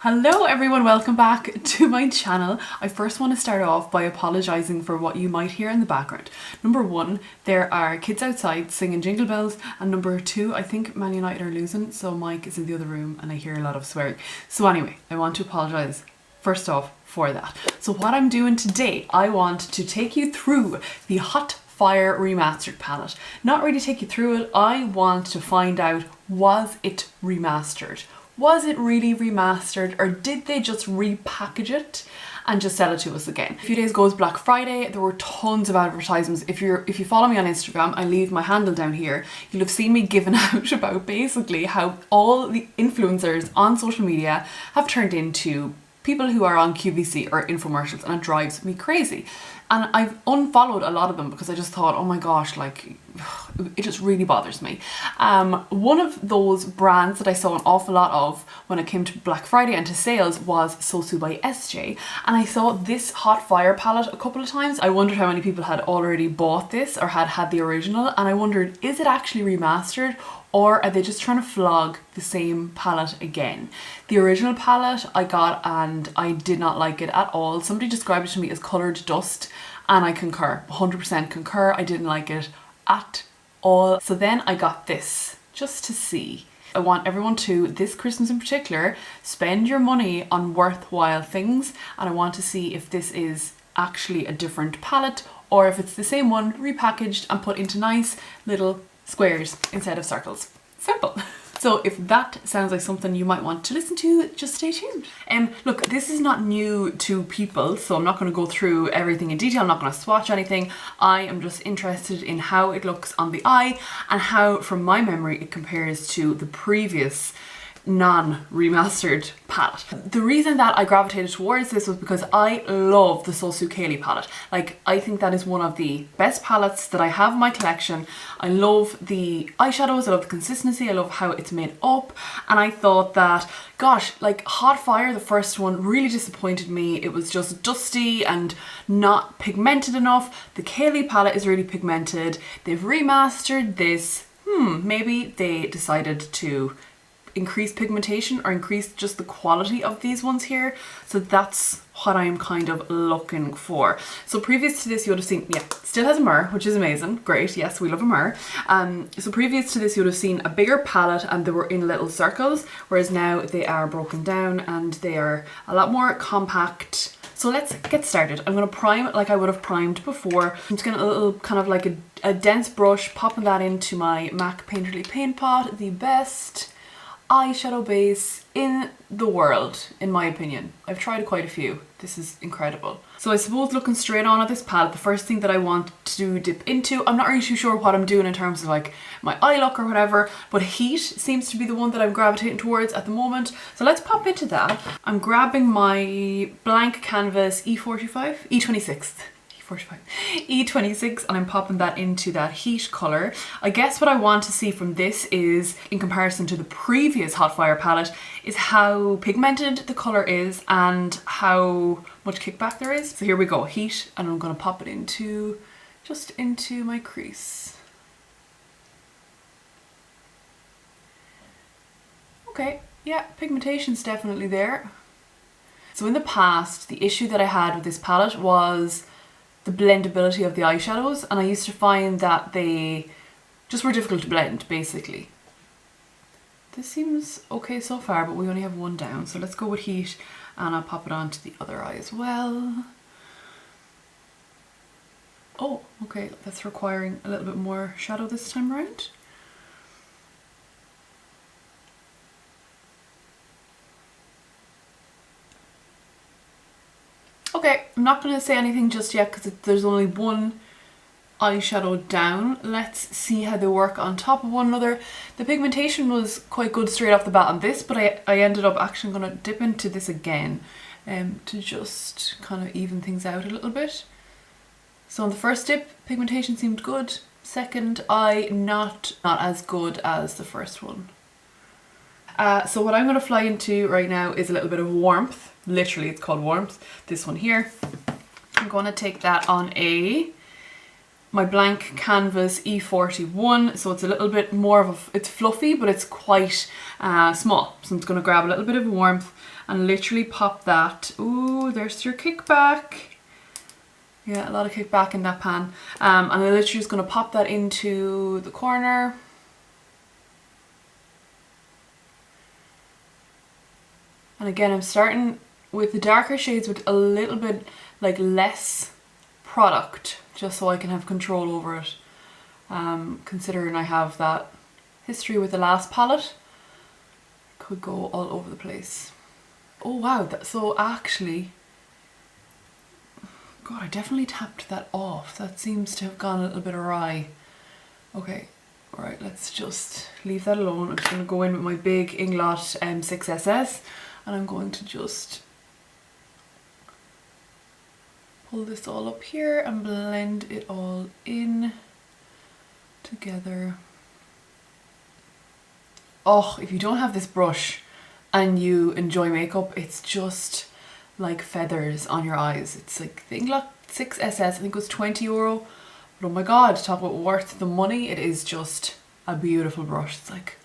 Hello everyone, welcome back to my channel. I first want to start off by apologising for what you might hear in the background. Number one, there are kids outside singing Jingle Bells, and number two, I think Man United are losing, so Mike is in the other room and I hear a lot of swearing. So anyway, I want to apologise first off for that. So what I'm doing today, I want to take you through the Hot Fire Remastered palette. Not really take you through it, I want to find out, was it remastered? Was it really remastered, or did they just repackage it and just sell it to us again? A few days ago was Black Friday. There were tons of advertisements. If you follow me on Instagram, I leave my handle down here. You'll have seen me giving out about basically how all the influencers on social media have turned into people who are on QVC or infomercials, and it drives me crazy. And I've unfollowed a lot of them because I just thought, oh my gosh, like, it just really bothers me. One of those brands that I saw an awful lot of when it came to Black Friday and to sales was Sosu by SJ. And I saw this Hot Fire palette a couple of times. I wondered how many people had already bought this or had the original. And I wondered, is it actually remastered? Or are they just trying to flog the same palette again? The original palette I got and I did not like it at all. Somebody described it to me as coloured dust, and I concur, 100% concur. I didn't like it at all. So then I got this just to see. I want everyone to, this Christmas in particular, spend your money on worthwhile things, and I want to see if this is actually a different palette or if it's the same one repackaged and put into nice little squares instead of circles. Simple. So if that sounds like something you might want to listen to, just stay tuned. Look, this is not new to people, so I'm not going to go through everything in detail. I'm not going to swatch anything. I am just interested in how it looks on the eye and how, from my memory, it compares to the previous non-remastered palette. The reason that I gravitated towards this was because I love the Sosu Kaylee palette. Like, I think that is one of the best palettes that I have in my collection. I love the eyeshadows, I love the consistency, I love how it's made up, and I thought that, gosh, like Hot Fire, the first one, really disappointed me. It was just dusty and not pigmented enough. The Kaylee palette is really pigmented. They've remastered this. Maybe they decided to increase pigmentation or increase just the quality of these ones here. So that's what I'm kind of looking for. So previous to this you would have seen, yeah, still has a mirror, which is amazing. Great, yes, we love a mirror. So previous to this you would have seen a bigger palette and they were in little circles, whereas now they are broken down and they are a lot more compact. So let's get started. I'm going to prime it like I would have primed before. I'm just going to a little kind of like a dense brush, popping that into my MAC Painterly Paint Pot, the best eyeshadow base in the world, in my opinion. I've tried quite a few. This is incredible. So I suppose looking straight on at this palette, the first thing that I want to dip into, I'm not really too sure what I'm doing in terms of like my eye look or whatever, but Heat seems to be the one that I'm gravitating towards at the moment. So let's pop into that. I'm grabbing my blank canvas E26, and I'm popping that into that Heat colour. I guess what I want to see from this is, in comparison to the previous Hot Fire palette, is how pigmented the colour is and how much kickback there is. So here we go, Heat, and I'm going to pop it into, just into my crease. Okay, yeah, pigmentation's definitely there. So in the past, the issue that I had with this palette was the blendability of the eyeshadows, and I used to find that they just were difficult to blend, basically. This seems okay so far, but we only have one down, so let's go with Heat, and I'll pop it onto the other eye as well. Oh, okay, that's requiring a little bit more shadow this time around. Okay, I'm not going to say anything just yet because there's only one eyeshadow down. Let's see how they work on top of one another. The pigmentation was quite good straight off the bat on this, but I ended up actually going to dip into this again to just kind of even things out a little bit. So on the first dip, pigmentation seemed good. Second eye, not as good as the first one. So what I'm going to fly into right now is a little bit of warmth. Literally, it's called warmth. This one here. I'm going to take that on my blank canvas E41. So it's a little bit more of it's fluffy, but it's quite small. So I'm just going to grab a little bit of warmth and literally pop that. Ooh, there's your kickback. Yeah, a lot of kickback in that pan. And I'm literally just going to pop that into the corner. And again, I'm starting with the darker shades with a little bit like less product, just so I can have control over it. Considering I have that history with the last palette, could go all over the place. Oh wow, so actually, God, I definitely tapped that off. That seems to have gone a little bit awry. Okay, right, let's just leave that alone. I'm just going to go in with my big Inglot M6SS, and I'm going to just pull this all up here and blend it all in together. Oh, if you don't have this brush and you enjoy makeup, it's just like feathers on your eyes. It's like the Inglot 6SS, I think it was €20. But oh my God, talk about worth the money. It is just a beautiful brush. It's like,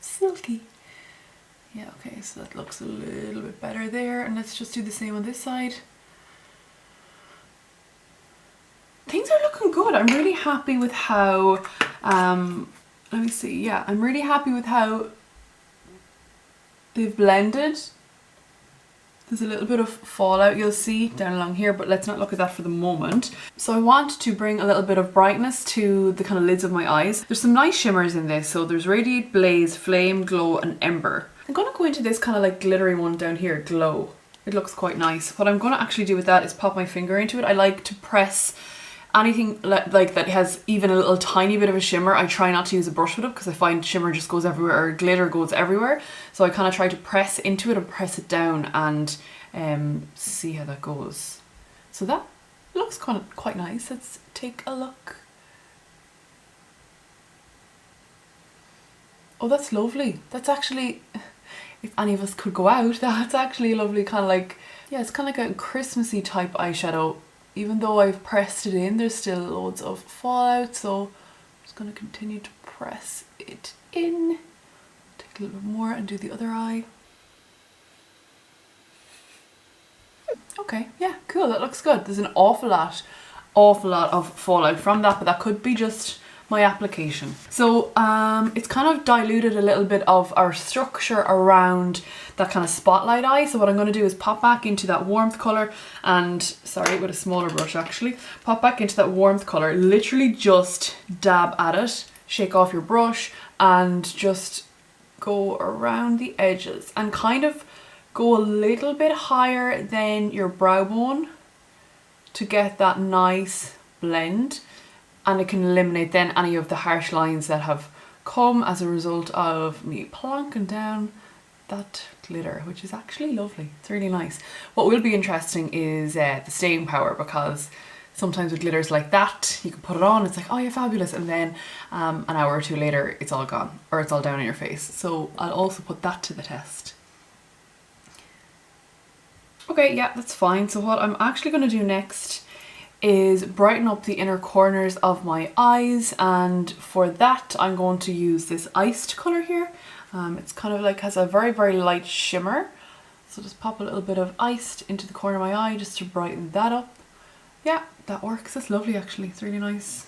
silky. Yeah, okay, so that looks a little bit better there. And let's just do the same on this side. Things are looking good. I'm really happy with how, let me see, yeah, I'm really happy with how they've blended. There's a little bit of fallout you'll see down along here, but let's not look at that for the moment. So I want to bring a little bit of brightness to the kind of lids of my eyes. There's some nice shimmers in this. So there's Radiate, Blaze, Flame, Glow and Ember. I'm going to go into this kind of like glittery one down here, Glow. It looks quite nice. What I'm going to actually do with that is pop my finger into it. I like to press anything like that has even a little tiny bit of a shimmer. I try not to use a brush with it because I find shimmer just goes everywhere, or glitter goes everywhere. So I kind of try to press into it and press it down and see how that goes. So that looks kind of quite nice. Let's take a look. Oh, that's lovely. That's actually, if any of us could go out, that's actually a lovely kind of like, yeah, it's kind of like a Christmassy type eyeshadow. Even though I've pressed it in, there's still loads of fallout, so I'm just going to continue to press it in. Take a little bit more and do the other eye. Okay, yeah, cool, that looks good. There's an awful lot of fallout from that, but that could be just my application. So it's kind of diluted a little bit of our structure around that kind of spotlight eye. So what I'm going to do is pop back into that warmth color and, sorry, with a smaller brush actually, pop back into that warmth color, literally just dab at it, shake off your brush and just go around the edges and kind of go a little bit higher than your brow bone to get that nice blend. And it can eliminate then any of the harsh lines that have come as a result of me plonking down that glitter, which is actually lovely. It's really nice. What will be interesting is the staying power, because sometimes with glitters like that, you can put it on, it's like, oh, you're fabulous, and then an hour or two later, it's all gone, or it's all down on your face. So I'll also put that to the test. Okay, yeah, that's fine. So what I'm actually going to do next is brighten up the inner corners of my eyes, and for that I'm going to use this iced colour here. It's kind of like has a very, very light shimmer, so just pop a little bit of iced into the corner of my eye just to brighten that up. Yeah, that works. That's lovely actually. It's really nice.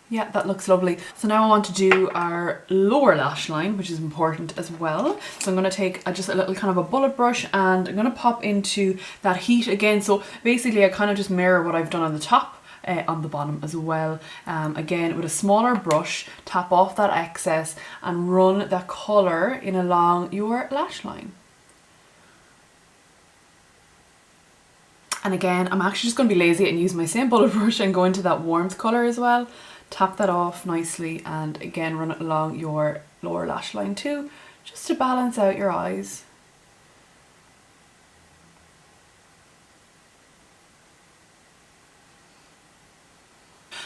Yeah, that looks lovely. So now I want to do our lower lash line, which is important as well. So I'm going to take just a little kind of a bullet brush and I'm going to pop into that heat again. So basically I kind of just mirror what I've done on the top, on the bottom as well. Again, with a smaller brush, tap off that excess and run that colour in along your lash line. And again, I'm actually just going to be lazy and use my same bullet brush and go into that warmth colour as well. Tap that off nicely and again run it along your lower lash line too, just to balance out your eyes.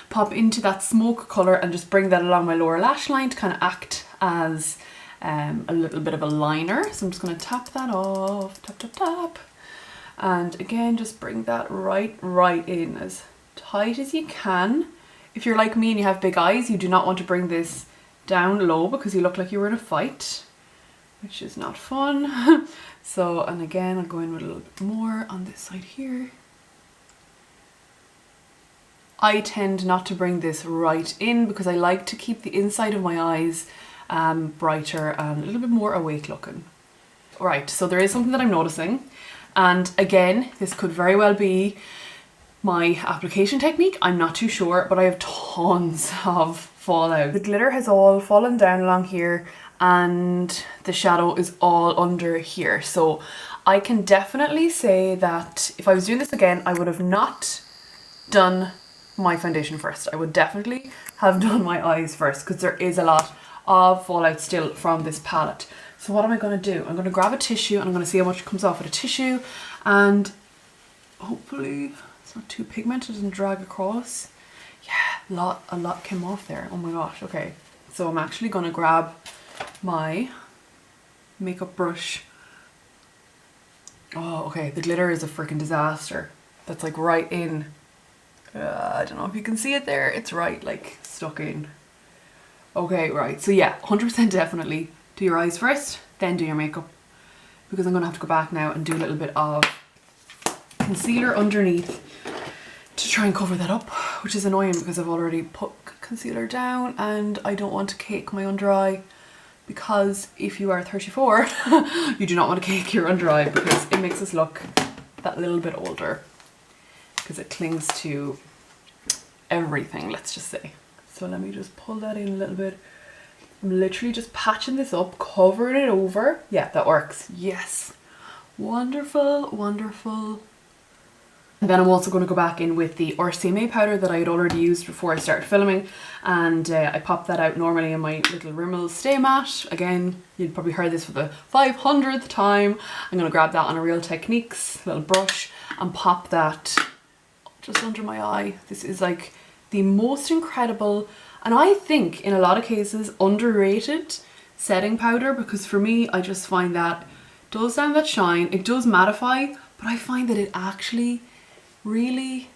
Pop into that smoke colour and just bring that along my lower lash line to kind of act as a little bit of a liner. So I'm just going to tap that off, tap, tap, tap. And again, just bring that right in as tight as you can. If you're like me and you have big eyes, you do not want to bring this down low because you look like you were in a fight, which is not fun. So, and again, I'll go in with a little bit more on this side here. I tend not to bring this right in because I like to keep the inside of my eyes brighter and a little bit more awake looking. Alright, so there is something that I'm noticing, and again, this could very well be my application technique, I'm not too sure, but I have tons of fallout. The glitter has all fallen down along here and the shadow is all under here. So I can definitely say that if I was doing this again, I would have not done my foundation first. I would definitely have done my eyes first because there is a lot of fallout still from this palette. So what am I going to do? I'm going to grab a tissue and I'm going to see how much comes off with a tissue, and hopefully it's not too pigmented and drag across. Yeah, a lot came off there. Oh my gosh. Okay, so I'm actually going to grab my makeup brush. Oh, okay, the glitter is a freaking disaster. That's like right in. I don't know if you can see it there. It's right like stuck in. Okay, right. So yeah, 100% definitely do your eyes first, then do your makeup, because I'm going to have to go back now and do a little bit of concealer underneath to try and cover that up, which is annoying because I've already put concealer down and I don't want to cake my under eye, because if you are 34 you do not want to cake your under eye because it makes us look that little bit older because it clings to everything, let's just say. So let me just pull that in a little bit. I'm literally just patching this up, covering it over. Yeah, that works. Yes. Wonderful, wonderful. And then I'm also going to go back in with the Orsame powder that I had already used before I started filming, and I popped that out normally in my little Rimmel Stay Matte. Again, you'd probably heard this for the 500th time. I'm going to grab that on a Real Techniques little brush and pop that just under my eye. This is like the most incredible, and I think in a lot of cases underrated setting powder, because for me I just find that it does have that shine, it does mattify, but I find that it actually really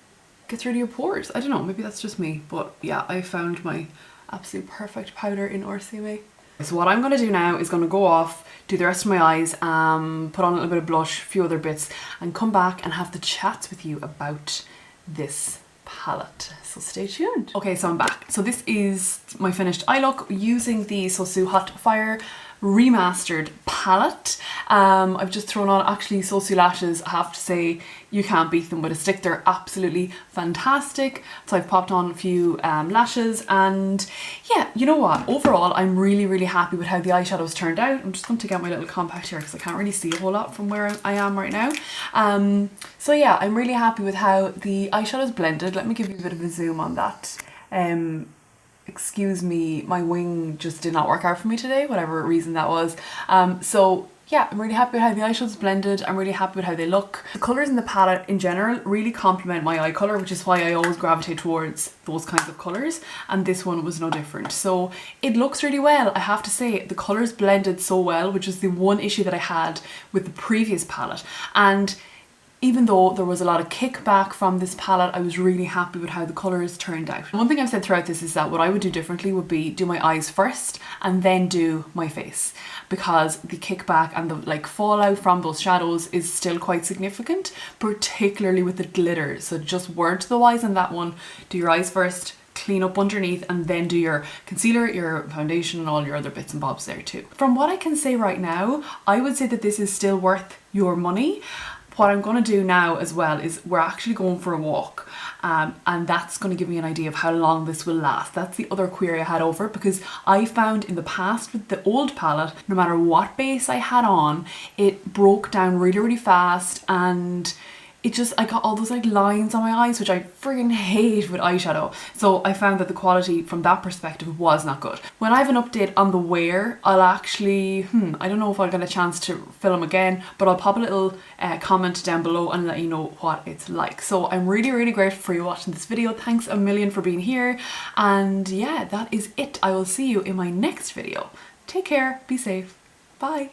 gets rid of your pores. I don't know, maybe that's just me, but yeah, I found my absolute perfect powder in Orsame. So what I'm going to do now is going to go off, do the rest of my eyes, put on a little bit of blush, a few other bits, and come back and have the chats with you about this palette. So stay tuned. Okay, so I'm back. So this is my finished eye look using the Sosu Hot Fire remastered palette. I've just thrown on actually Sosu lashes. I have to say, you can't beat them with a stick. They're absolutely fantastic. So I've popped on a few lashes, and yeah, you know what, overall I'm really happy with how the eyeshadows turned out. I'm just going to get my little compact here because I can't really see a whole lot from where I am right now. So yeah, I'm really happy with how the eyeshadows blended. Let me give you a bit of a zoom on that. Excuse me, my wing just did not work out for me today, whatever reason that was. So yeah, I'm really happy with how the eyeshadows blended. I'm really happy with how they look. The colours in the palette in general really complement my eye colour, which is why I always gravitate towards those kinds of colours, and this one was no different. So it looks really well, I have to say. The colours blended so well, which is the one issue that I had with the previous palette. And even though there was a lot of kickback from this palette, I was really happy with how the colours turned out. One thing I've said throughout this is that what I would do differently would be do my eyes first and then do my face, because the kickback and the like fallout from those shadows is still quite significant, particularly with the glitter. So just word to the wise on that one, do your eyes first, clean up underneath, and then do your concealer, your foundation, and all your other bits and bobs there too. From what I can say right now, I would say that this is still worth your money. What I'm going to do now as well is we're actually going for a walk, and that's going to give me an idea of how long this will last. That's the other query I had over it, because I found in the past with the old palette, no matter what base I had on, it broke down really fast, and it just, I got all those like lines on my eyes, which I friggin' hate with eyeshadow. So I found that the quality from that perspective was not good. When I have an update on the wear, I'll actually, I don't know if I'll get a chance to film again, but I'll pop a little comment down below and let you know what it's like. So I'm really grateful for you watching this video. Thanks a million for being here. And yeah, that is it. I will see you in my next video. Take care, be safe, bye.